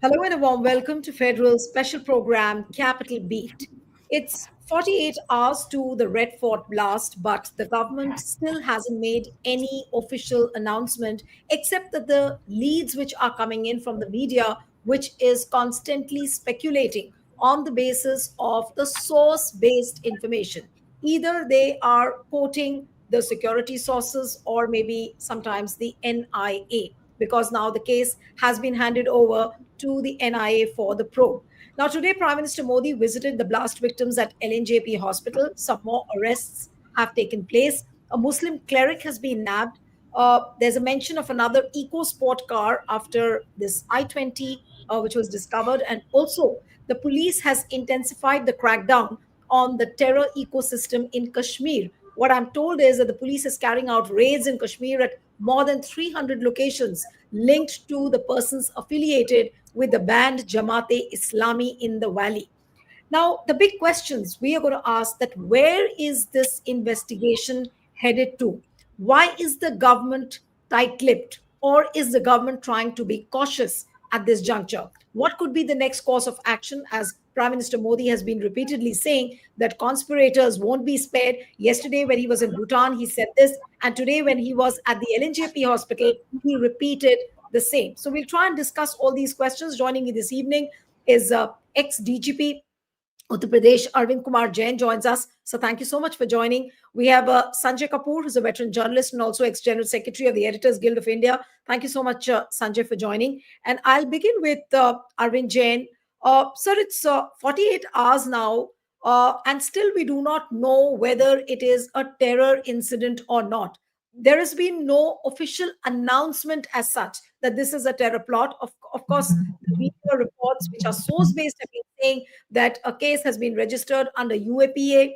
Hello and a warm welcome to Federal's special program, Capital Beat. It's 48 hours to the Red Fort blast, but the government still hasn't made any official announcement except that the leads which are coming in from the media, which is constantly speculating on the basis of the source based information. Either they are quoting the security sources or maybe sometimes the NIA, because now the case has been handed over to the NIA for the probe. Now, today, Prime Minister Modi visited the blast victims at LNJP Hospital. Some more arrests have taken place. A Muslim cleric has been nabbed. There's a mention of another eco sport car after this I-20, which was discovered. And also, the police has intensified the crackdown on the terror ecosystem in Kashmir. What I'm told is that the police is carrying out raids in Kashmir at more than 300 locations linked to the persons affiliated with the banned Jamaat-e-Islami in the valley. Now, the big questions we are going to ask that where is this investigation headed to? Why is the government tight-lipped, or is the government trying to be cautious at this juncture? What could be the next course of action, as Prime Minister Modi has been repeatedly saying that conspirators won't be spared? Yesterday, when he was in Bhutan, he said this, and today, when he was at the LNJP hospital, he repeated the same. So we'll try and discuss all these questions. Joining me this evening is ex-DGP Uttar Pradesh, Arvind Kumar Jain joins us. So thank you so much for joining. We have Sanjay Kapoor, who's a veteran journalist and also ex-general secretary of the Editors Guild of India. Thank you so much, Sanjay, for joining. And I'll begin with Arvind Jain. Sir, it's 48 hours now, and still we do not know whether it is a terror incident or not. There has been no official announcement as such that this is a terror plot. Of course, the media reports, which are source-based, have been saying that a case has been registered under UAPA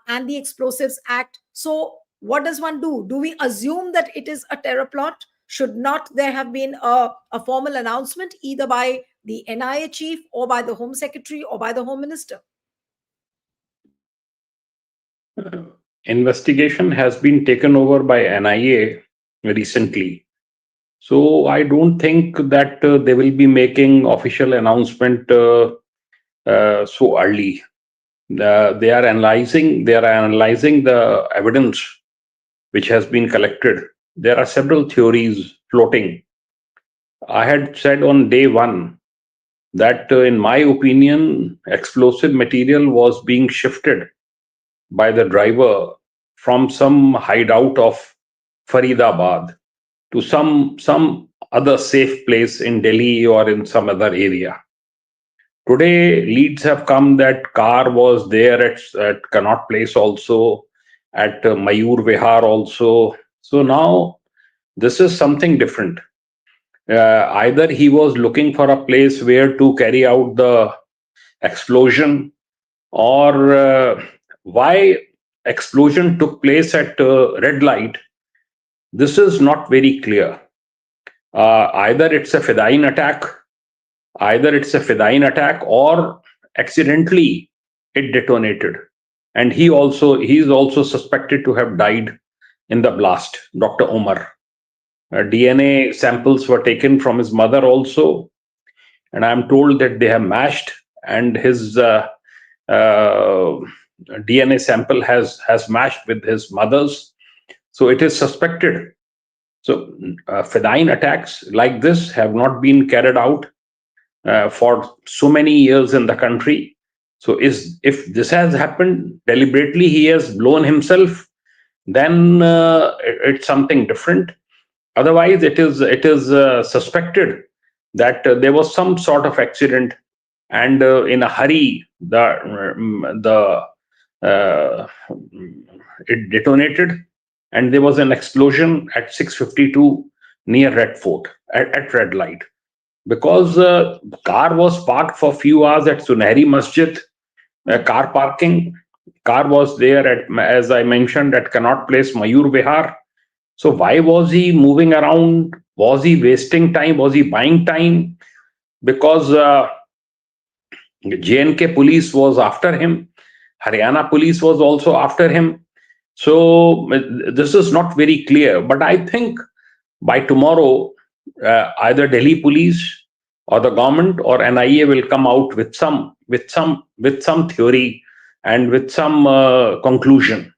and the Explosives Act. So, what does one do? Do we assume that it is a terror plot? Should not there have been a formal announcement either by the NIA chief or by the Home Secretary or by the Home Minister? Investigation has been taken over by NIA recently. So I don't think that they will be making official announcement so early. They are analyzing the evidence which has been collected. There are several theories floating. I had said on day one that, in my opinion, explosive material was being shifted by the driver from some hideout of Faridabad to some other safe place in Delhi or in some other area. Today, leads have come that car was there at Connaught Place also, at Mayur Vihar also. So now this is something different. Either he was looking for a place where to carry out the explosion, or why explosion took place at red light. This is not very clear. Either it's a Fedayeen attack, or accidentally it detonated. And he is also suspected to have died in the blast, Dr. Omar. DNA samples were taken from his mother also, and I'm told that they have matched, and his DNA sample has matched with his mother's. So it is suspected. So Fedayeen attacks like this have not been carried out for so many years in the country. So if this has happened deliberately, he has blown himself, then it's something different. Otherwise, it is suspected that there was some sort of accident, and in a hurry, it detonated, and there was an explosion at 6:52 near Red Fort at red light. Because the car was parked for a few hours at Sunehri Masjid, car parking. Car was there as I mentioned, at Connaught Place, Mayur Vihar. So why was he moving around? Was he wasting time? Was he buying time? Because J&K police was after him. Haryana police was also after him. So this is not very clear. But I think by tomorrow, either Delhi police or the government or NIA will come out with some theory and with some conclusion.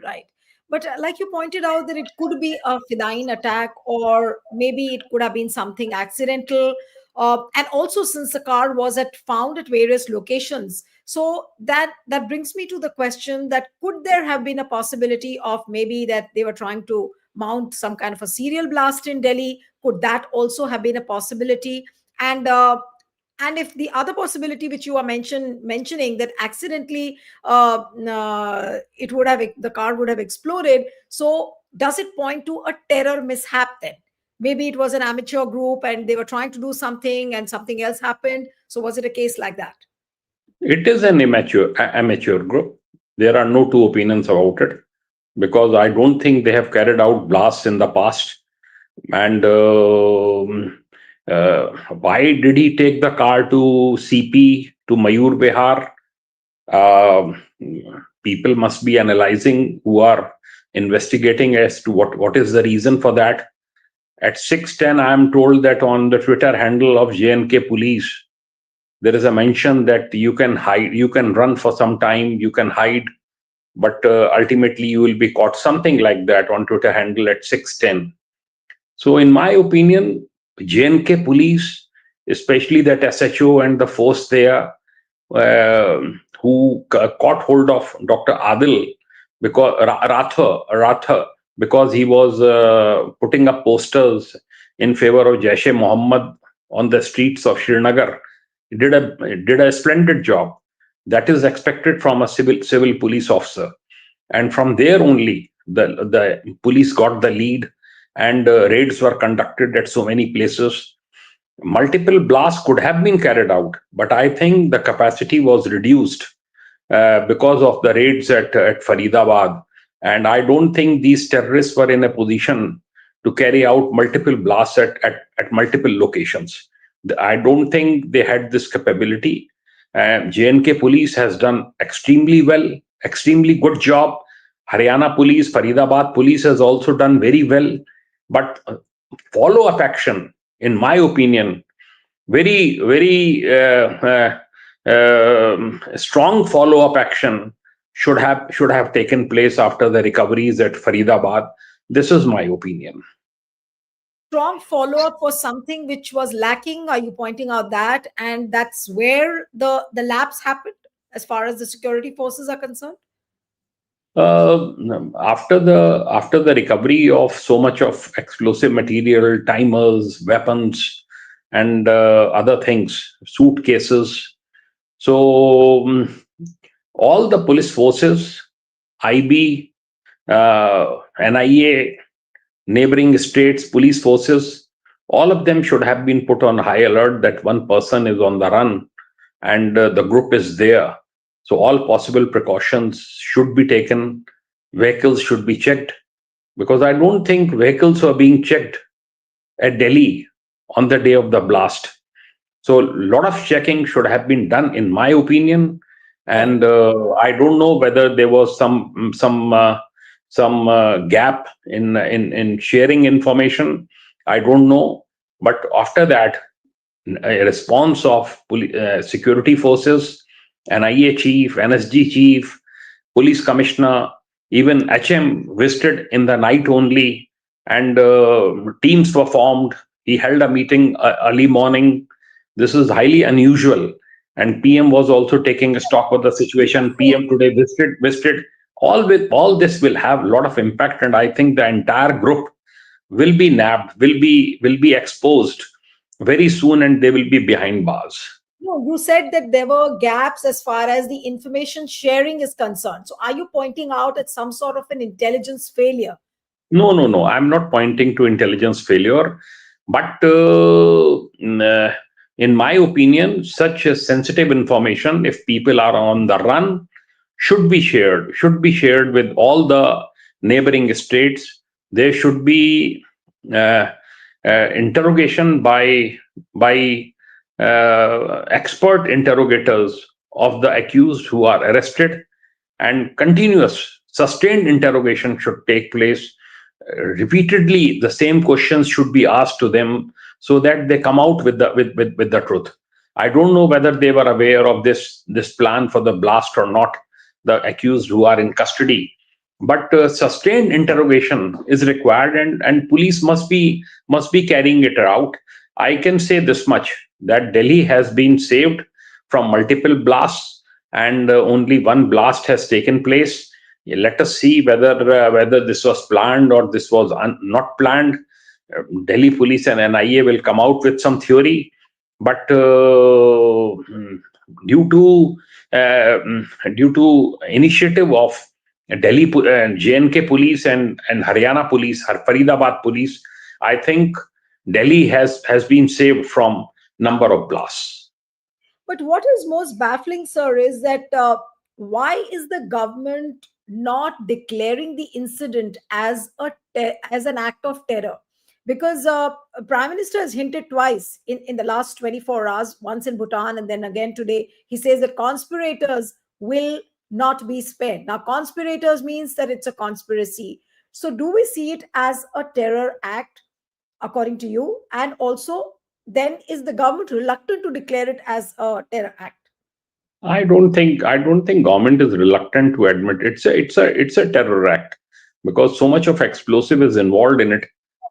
Right. But like you pointed out, that it could be a feline attack, or maybe it could have been something accidental. And also, since the car was found at various locations, so that brings me to the question that could there have been a possibility of maybe that they were trying to mount some kind of a serial blast in Delhi? Could that also have been a possibility? And if the other possibility which you are mentioning, that accidentally it would have, the car would have exploded, so does it point to a terror mishap then? Maybe it was an amateur group and they were trying to do something and something else happened. So was it a case like that? It is an amateur group. There are no two opinions about it, because I don't think they have carried out blasts in the past. And why did he take the car to CP, to Mayur Bihar? Um People must be analyzing, who are investigating, as to what is the reason for that. At 6:10, I am told that on the Twitter handle of JNK Police, there is a mention that you can hide, you can run for some time, you can hide, but ultimately you will be caught. Something like that on Twitter handle at 6:10. So, in my opinion, JNK Police, especially that SHO and the force there, who caught hold of Dr. Adil, because Rathar, because he was putting up posters in favor of Jaish-e Mohammed on the streets of Srinagar. He did a splendid job. That is expected from a civil police officer, and from there only the police got the lead, and raids were conducted at so many places. Multiple blasts could have been carried out, but I think the capacity was reduced because of the raids at Faridabad. And I don't think these terrorists were in a position to carry out multiple blasts at multiple locations. I don't think they had this capability. JNK police has done extremely well, extremely good job. Haryana police, Faridabad police has also done very well. But follow up action, in my opinion, very strong follow up action should have taken place after the recoveries at Faridabad. This is my opinion. Strong follow up for something which was lacking, are you pointing out that? And that's where the lapse happened as far as the security forces are concerned? Uh, after the recovery of so much of explosive material, timers, weapons, and other things, suitcases. So all the police forces, IB, NIA, neighboring states, police forces, all of them should have been put on high alert that one person is on the run, and the group is there. So all possible precautions should be taken. Vehicles should be checked, because I don't think vehicles were being checked at Delhi on the day of the blast. So a lot of checking should have been done, in my opinion. Right. And I don't know whether there was some gap in sharing information. I don't know, but after that, a response of security forces, NIA chief, NSG chief, police commissioner, even HM visited in the night only, and teams were formed. He held a meeting early morning. This is highly unusual. And PM was also taking a stock of the situation. PM today visited. All this will have a lot of impact, and I think the entire group will be nabbed, will be exposed very soon, and they will be behind bars. No, you said that there were gaps as far as the information sharing is concerned. So are you pointing out at some sort of an intelligence failure? No, no, no. I'm not pointing to intelligence failure, but in my opinion, such a sensitive information, if people are on the run, should be shared with all the neighboring states. There should be uh, interrogation by expert interrogators of the accused who are arrested, and continuous sustained interrogation should take place. Repeatedly the same questions should be asked to them so that they come out with with the truth. I don't know whether they were aware of this plan for the blast or not, the accused who are in custody. But sustained interrogation is required, and police must be carrying it out. I can say this much, that Delhi has been saved from multiple blasts, and only one blast has taken place. Let us see whether this was planned or this was not planned. Delhi police and NIA will come out with some theory, but due to due to initiative of JNK police and Haryana police, Faridabad police, I think Delhi has been saved from number of blasts. But what is most baffling, sir, is that why is the government not declaring the incident as as an act of terror? Because Prime Minister has hinted twice in the last 24 hours, once in Bhutan and then again today. He says that conspirators will not be spared. Now, conspirators means that it's a conspiracy. So, do we see it as a terror act, according to you? And also, then is the government reluctant to declare it as a terror act? I don't think government is reluctant to admit it's a terror act, because so much of explosive is involved in it.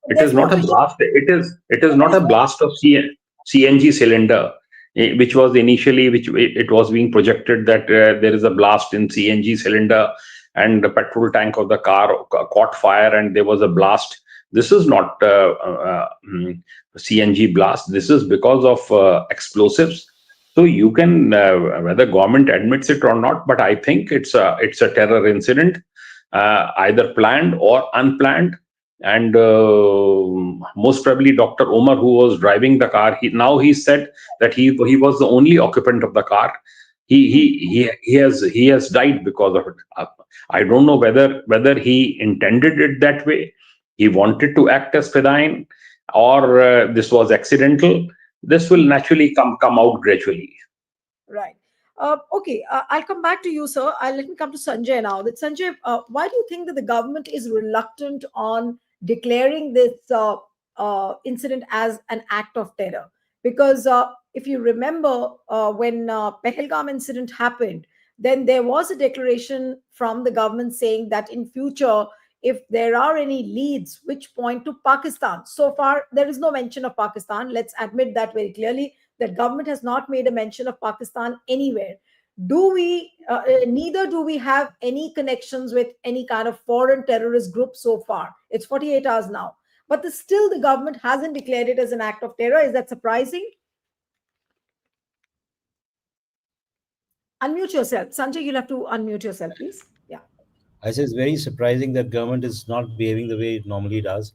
It is There's no not a mention. blast. It is There not a is no. blast of CNG cylinder, which was initially, which it was being projected that there is a blast in CNG cylinder, and the petrol tank of the car caught fire and there was a blast. This is not CNG blast. This is because of explosives. So you can, whether government admits it or not, but I think it's a terror incident, either planned or unplanned. And most probably Dr. Omar, who was driving the car, he said that he was the only occupant of the car. He has died because of it. I don't know whether he intended it that way. He wanted to act as fedayeen, or this was accidental. This will naturally come out gradually. Right. Okay, I'll come back to you, sir. Let me come to Sanjay now. That Sanjay, why do you think that the government is reluctant on declaring this incident as an act of terror? Because if you remember, when Pahalgam incident happened, then there was a declaration from the government saying that in future, if there are any leads which point to Pakistan, so far there is no mention of Pakistan. Let's admit that very clearly, that government has not made a mention of Pakistan anywhere. Do we? Neither do we have any connections with any kind of foreign terrorist group so far. It's 48 hours now, but still the government hasn't declared it as an act of terror. Is that surprising? Unmute yourself, Sanjay. You'll have to unmute yourself, please. Yeah. I say it's very surprising that government is not behaving the way it normally does.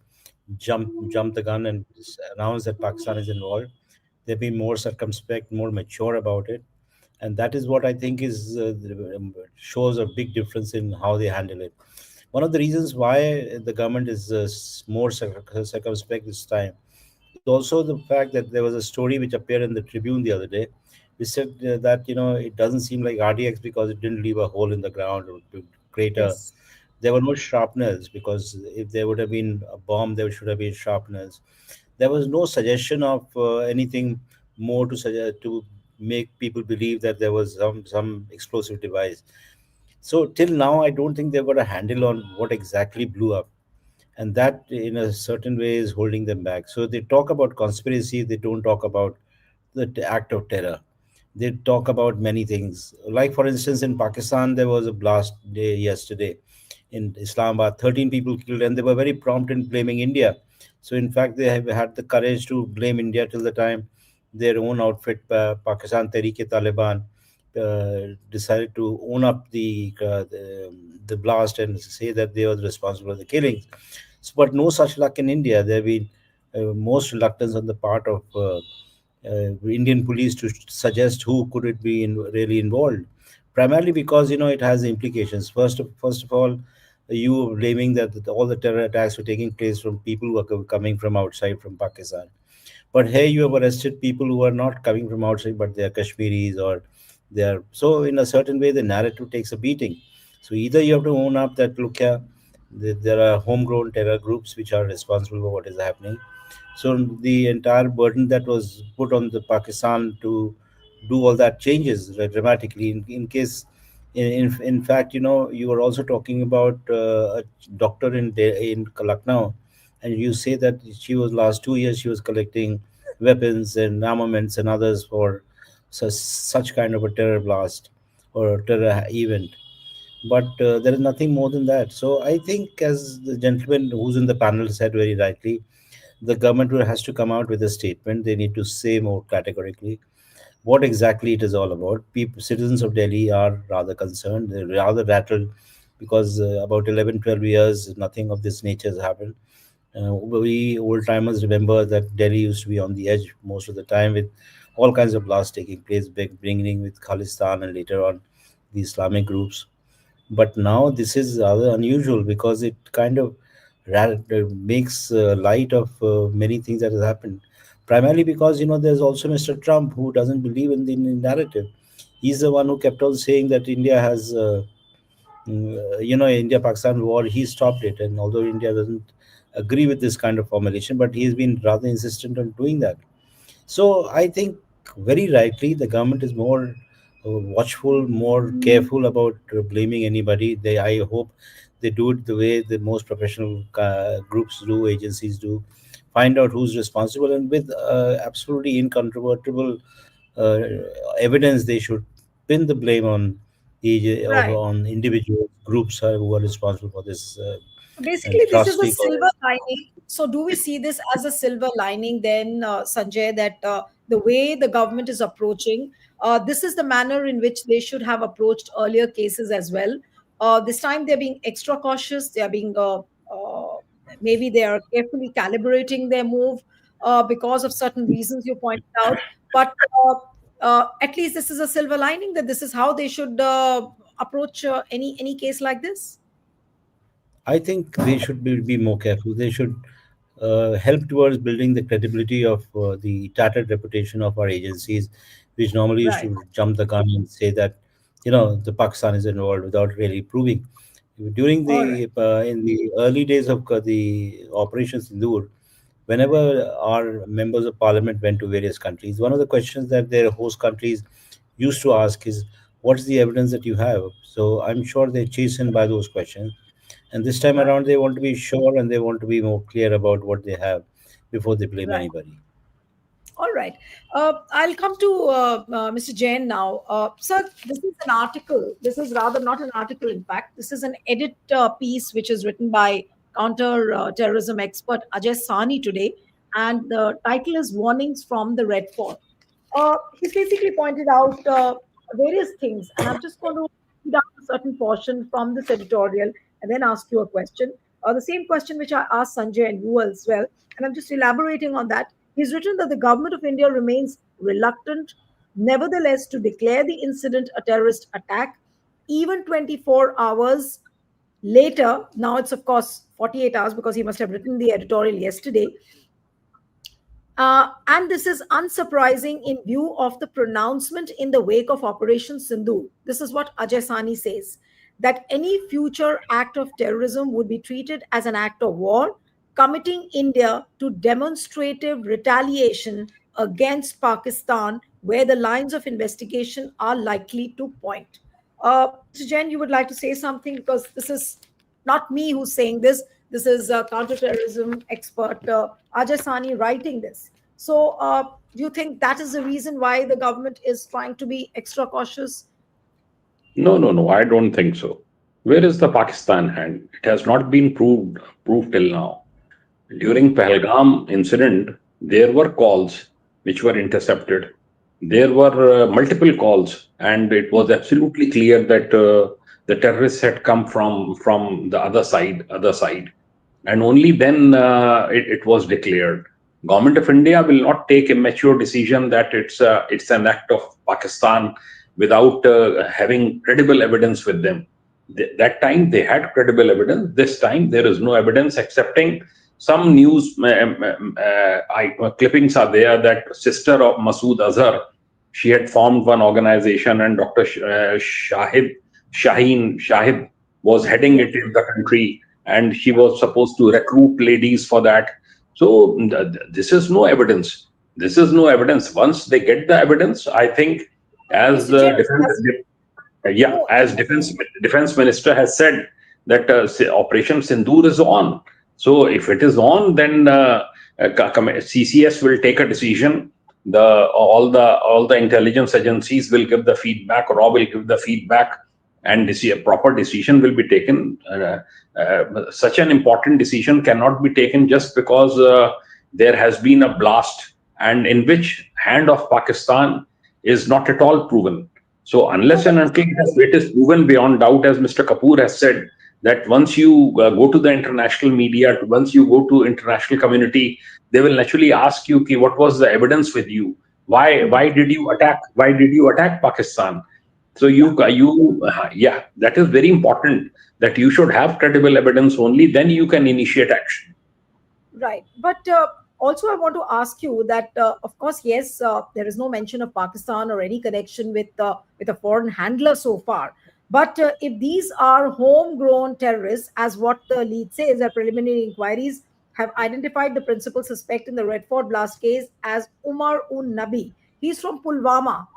Jump the gun and announce that Pakistan is involved. They've been more circumspect, more mature about it, and that is what I think is shows a big difference in how they handle it. One of the reasons why the government is more circumspect this time is also the fact that there was a story which appeared in the Tribune the other day. We said that it doesn't seem like RDX because it didn't leave a hole in the ground or to create a. Yes. There were no sharpeners, because if there would have been a bomb, there should have been sharpeners. There was no suggestion of anything more to suggest to make people believe that there was some explosive device. So till now, I don't think they've got a handle on what exactly blew up, and that in a certain way is holding them back. So they talk about conspiracy, they don't talk about the act of terror. They talk about many things. Like, for instance, in Pakistan, there was a blast day yesterday in Islamabad, 13 people killed, and they were very prompt in blaming India. So, in fact, they have had the courage to blame India till the time their own outfit, Pakistan Tehreek-e-Taliban, decided to own up the blast and say that they were responsible for the killings. So, but no such luck in India. There have been most reluctance on the part of Indian police to suggest who could it be really involved. Primarily because it has implications. First of all, you were blaming that all the terror attacks were taking place from people who are coming from outside from Pakistan. But here you have arrested people who are not coming from outside, but they are Kashmiris, or they are. So in a certain way, the narrative takes a beating. So either you have to own up that, look here, there are homegrown terror groups which are responsible for what is happening, So the entire burden that was put on the Pakistan to do all that changes dramatically. In case, in fact, you were also talking about a doctor in Lucknow, and you say that she was last 2 years she was collecting weapons and armaments and others for such kind of a terror blast or terror event. But there is nothing more than that. So I think, as the gentleman who's in the panel said very rightly, the government has to come out with a statement. They need to say more categorically what exactly it is all about. People, citizens of Delhi are rather concerned. They're rather rattled because about 11, 12 years, nothing of this nature has happened. We old timers remember that Delhi used to be on the edge most of the time with all kinds of blasts taking place, beginning with Khalistan and later on the Islamic groups. But now this is rather unusual because it kind of makes light of many things that has happened. Primarily because there's also Mr. Trump who doesn't believe in the narrative. He's the one who kept on saying that India has, India Pakistan war. He stopped it, and although India doesn't agree with this kind of formulation, but he's been rather insistent on doing that. So I think very rightly the government is more watchful, more careful about blaming anybody. I hope they do it the way the most professional groups do, agencies do. Find out who's responsible, and with absolutely incontrovertible uh, evidence, they should pin the blame on Right. on individual groups who are responsible for this So basically, this is a drastic. silver lining. So, do we see this as a silver lining then, Sanjay, that the way the government is approaching, this is the manner in which they should have approached earlier cases as well. This time, they're being extra cautious. They are being, maybe they are carefully calibrating their move because of certain reasons you pointed out. But at least this is a silver lining that this is how they should approach any case like this. I think they should be more careful. They should help towards building the credibility of the tattered reputation of our agencies, which normally used Right, to jump the gun and say that, the Pakistan is involved without really proving. During all right. the in the early days of the Operation Sindoor, whenever our members of parliament went to various countries, one of the questions that their host countries used to ask is, "What's the evidence that you have?" So I'm sure they're chastened by those questions, and this time Right, around, they want to be sure and they want to be more clear about what they have before they blame right. anybody. All right. I'll come to Mr. Jain now. Sir, this is an article. This is rather not an article, in fact. This is an edit piece which is written by counter terrorism expert Ajay Sani today. And the title is Warnings from the Red Fort. He's basically pointed out various things. And I'm just going to read out a certain portion from this editorial and then ask you a question. The same question which I asked Sanjay and you as well. And I'm just elaborating on that. He's written that the government of India remains reluctant, nevertheless, to declare the incident a terrorist attack, even 24 hours later. Now it's, of course, 48 hours because he must have written the editorial yesterday. And this is unsurprising in view of the pronouncement in the wake of Operation Sindhu. This is what Ajay Sani says, that any future act of terrorism would be treated as an act of war, committing India to demonstrative retaliation against Pakistan, where the lines of investigation are likely to point. Mr. Jain, you would like to say something because this is not me who's saying this. This is counterterrorism expert Ajay Sani writing this. So, do you think that is the reason why the government is trying to be extra cautious? No, no, no, I don't think so. Where is the Pakistan hand? It has not been proved till now. During Pahalgam incident, there were calls which were intercepted. There were multiple calls, and it was absolutely clear that the terrorists had come from the other side, and only then it was declared. Government of India will not take a mature decision that it's an act of Pakistan without having credible evidence with them. That time they had credible evidence. This time there is no evidence excepting some news clippings are there that sister of Masood Azhar, she had formed one organization, and Dr. Shahid was heading Yes. it in the country, and she was supposed to recruit ladies for that. So this is no evidence. This is no evidence. Once they get the evidence, I think, as Mr. the Chair, yeah, no, as defense minister has said that Operation Sindoor is on. So if it is on, then CCS will take a decision. All the intelligence agencies will give the feedback. RAW will give the feedback, and a proper decision will be taken. Such an important decision cannot be taken just because there has been a blast, and in which hand of Pakistan is not at all proven. So no, unless but and Mr. until Chair, it is proven beyond doubt, as Mr. Kapoor has said, that once you go to the international media, once you go to international community, they will naturally ask you, "Ki, what was the evidence with you? Why did you attack? Why did you attack Pakistan?" So yeah. yeah, that is very important. That you should have credible evidence. Only then you can initiate action. Right. But also, I want to ask you that, of course, yes, there is no mention of Pakistan or any connection with a foreign handler so far. But if these are homegrown terrorists, as what the lead says, that preliminary inquiries have identified the principal suspect in the Red Fort blast case as Umar Un Nabi. He's from Pulwama,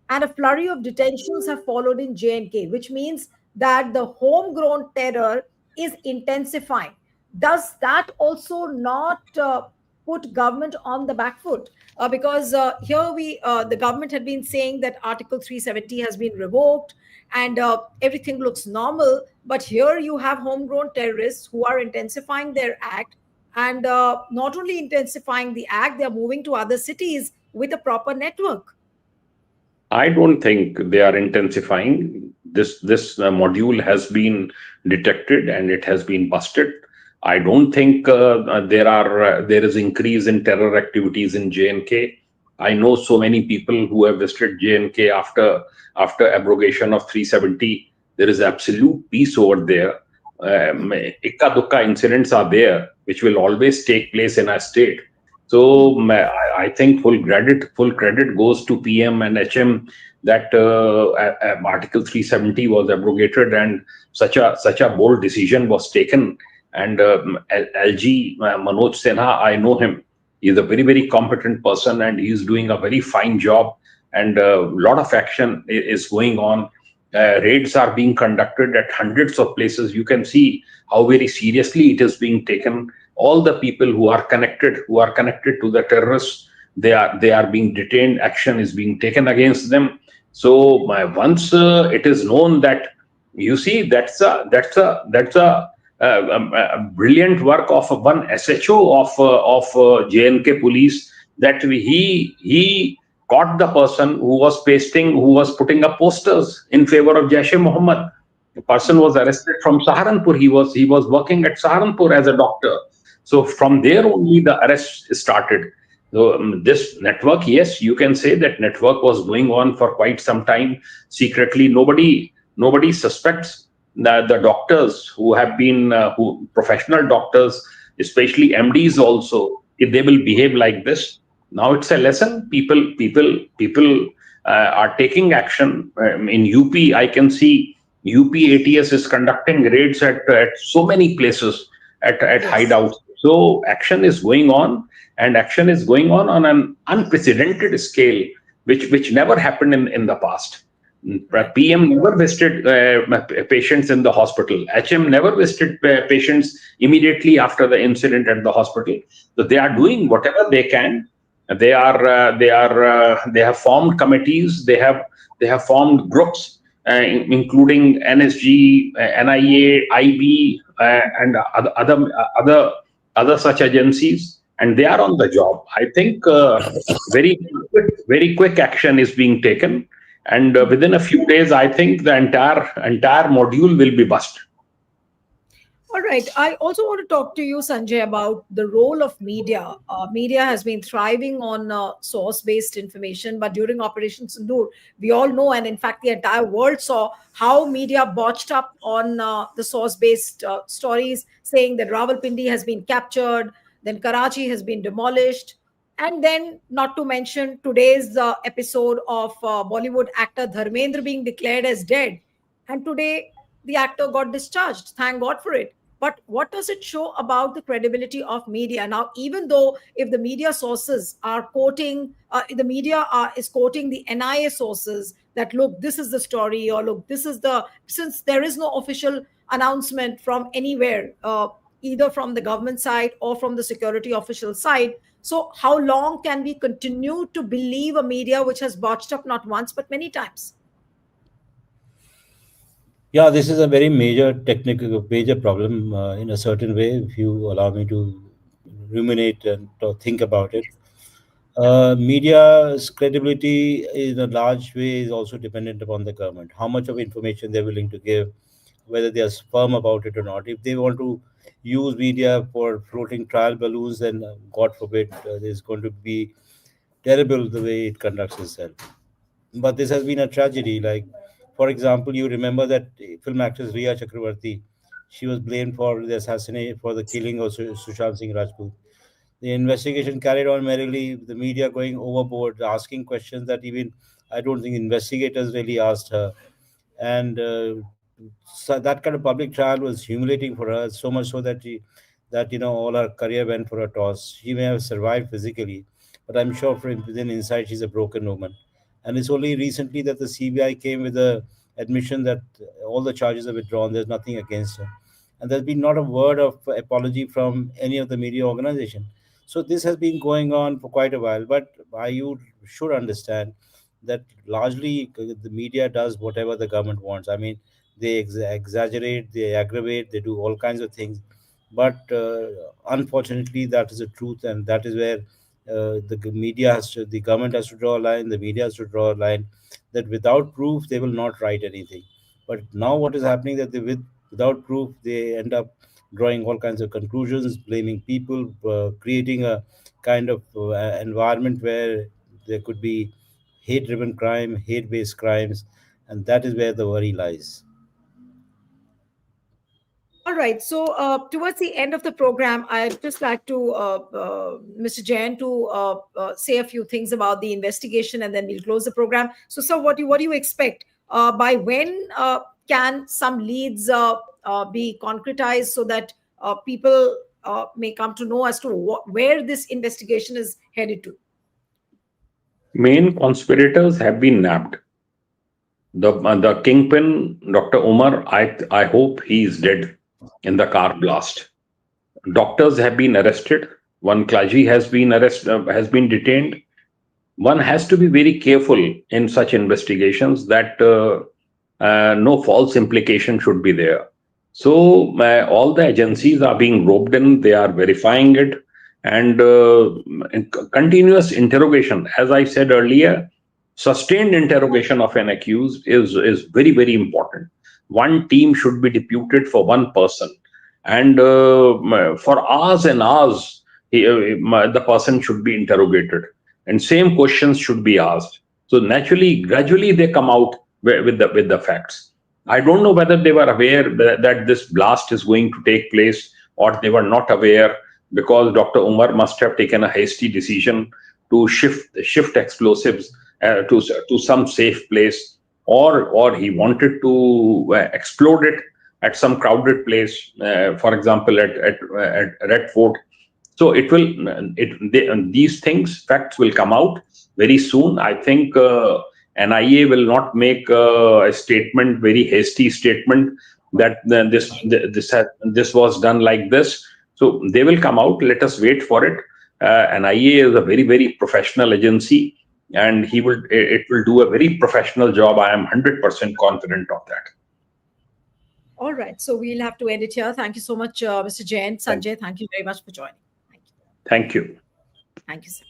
and a flurry of detentions have followed in J&K, which means that the homegrown terror is intensifying. Does that also not put government on the back foot? Because here the government had been saying that Article 370 has been revoked and everything looks normal, but here you have homegrown terrorists who are intensifying their act, and not only intensifying the act, they are moving to other cities with a proper network. I don't think they are intensifying. This module has been detected and it has been busted. I don't think there is increase in terror activities in J&K. I know so many people who have visited J&K after abrogation of 370. There is absolute peace over there. Ikka dukka incidents are there, which will always take place in a state. So I think full credit goes to PM and HM that Article 370 was abrogated and such a bold decision was taken. And LG Manoj Sinha, I know him. He's a very competent person and he's doing a very fine job. And a lot of action is going on. Raids are being conducted at hundreds of places. You can see how very seriously it is being taken. All the people who are connected to the terrorists, they are being detained. Action is being taken against them. So once it is known that, you see, that's a brilliant work of one SHO of JNK police, that he caught the person who was putting up posters in favor of Jaish-e-Mohammed. The person was arrested from Saharanpur. He was working at Saharanpur as a doctor. So from there only the arrest started. So this network, yes, you can say that network was going on for quite some time secretly. Nobody suspects the doctors who have been who professional doctors, especially MDs also, if they will behave like this. Now it's a lesson. People are taking action. In UP, I can see UP ATS is conducting raids at so many places at Yes. hideouts. So action is going on, and action is going on an unprecedented scale, which never happened in the past. Right. PM never visited patients in the hospital. HM never visited patients immediately after the incident at the hospital. So they are doing whatever they can. They have formed committees. They have formed groups, including NSG, NIA, IB, and other such agencies, and they are on the job. I think very quick action is being taken, and within a few days, I think the entire module will be bust. All right. I also want to talk to you, Sanjay, about the role of media. Media has been thriving on source based information, but during Operation Sindoor, we all know, and in fact, the entire world saw how media botched up on the source based stories, saying that Rawalpindi has been captured, then Karachi has been demolished. And then, not to mention today's episode of Bollywood actor Dharmendra being declared as dead. And today, the actor got discharged. Thank God for it. but what does it show about the credibility of media? Now, even though if the media sources are quoting, the media is quoting the NIA sources that, look, this is the story, or look, this is the, since there is no official announcement from anywhere, either from the government side or from the security official side. So, how long can we continue to believe a media which has botched up not once but many times? Yeah, this is a very major technical, major problem in a certain way, if you allow me to ruminate and to think about it. Media's credibility in a large way is also dependent upon the government, how much of information they're willing to give, whether they are firm about it or not. If they want to use media for floating trial balloons, then God forbid, there's going to be terrible the way it conducts itself. But this has been a tragedy. Like, for example, you remember that film actress Riya Chakravarti, she was blamed for the assassination, for the killing of Sushant Singh Rajput. The investigation carried on merrily, the media going overboard, asking questions that even I don't think investigators really asked her. And so that kind of public trial was humiliating for her, so much so that all her career went for a toss. She may have survived physically, but I'm sure from within inside she's a broken woman. And it's only recently that the CBI came with a admission that all the charges are withdrawn. There's nothing against her, and there's been not a word of apology from any of the media organization. So this has been going on for quite a while. But you should understand that largely the media does whatever the government wants. I mean, they exaggerate, they aggravate, they do all kinds of things. But unfortunately, that is the truth, and that is where the government has to draw a line, the media has to draw a line, that without proof they will not write anything. But now what is happening, that without proof they end up drawing all kinds of conclusions, blaming people, creating a kind of environment where there could be hate-driven crime, hate-based crimes, and that is where the worry lies. All right. So, towards the end of the program, I'd just like to, Mr. Jain, to say a few things about the investigation, and then we'll close the program. So, sir, what do you expect? By when can some leads be concretized so that people may come to know as to where this investigation is headed to? Main conspirators have been nabbed. The kingpin, Dr. Umar, I hope he is dead in the car blast. Doctors have been arrested. One clergy has been detained. One has to be very careful in such investigations that no false implication should be there. So all the agencies are being roped in, they are verifying it, and continuous interrogation. As I said earlier, sustained interrogation of an accused is very, very important. One team should be deputed for one person, and for hours and hours, the person should be interrogated, and same questions should be asked. So naturally, gradually, they come out with the facts. I don't know whether they were aware that this blast is going to take place, or they were not aware, because Dr. Umar must have taken a hasty decision to shift explosives to some safe place, or he wanted to explode it at some crowded place, for example, at Red Fort. So these things, facts will come out very soon. I think NIA will not make a statement, very hasty statement, that this was done like this. So they will come out. Let us wait for it. NIA is a very, very professional agency, and it will do a very professional job. I am 100% confident of that. All right. So, we'll have to end it here. Thank you so much, Mr. Jain. Thank Sanjay, thank you very much for joining. Thank you. Thank you. Thank you, sir.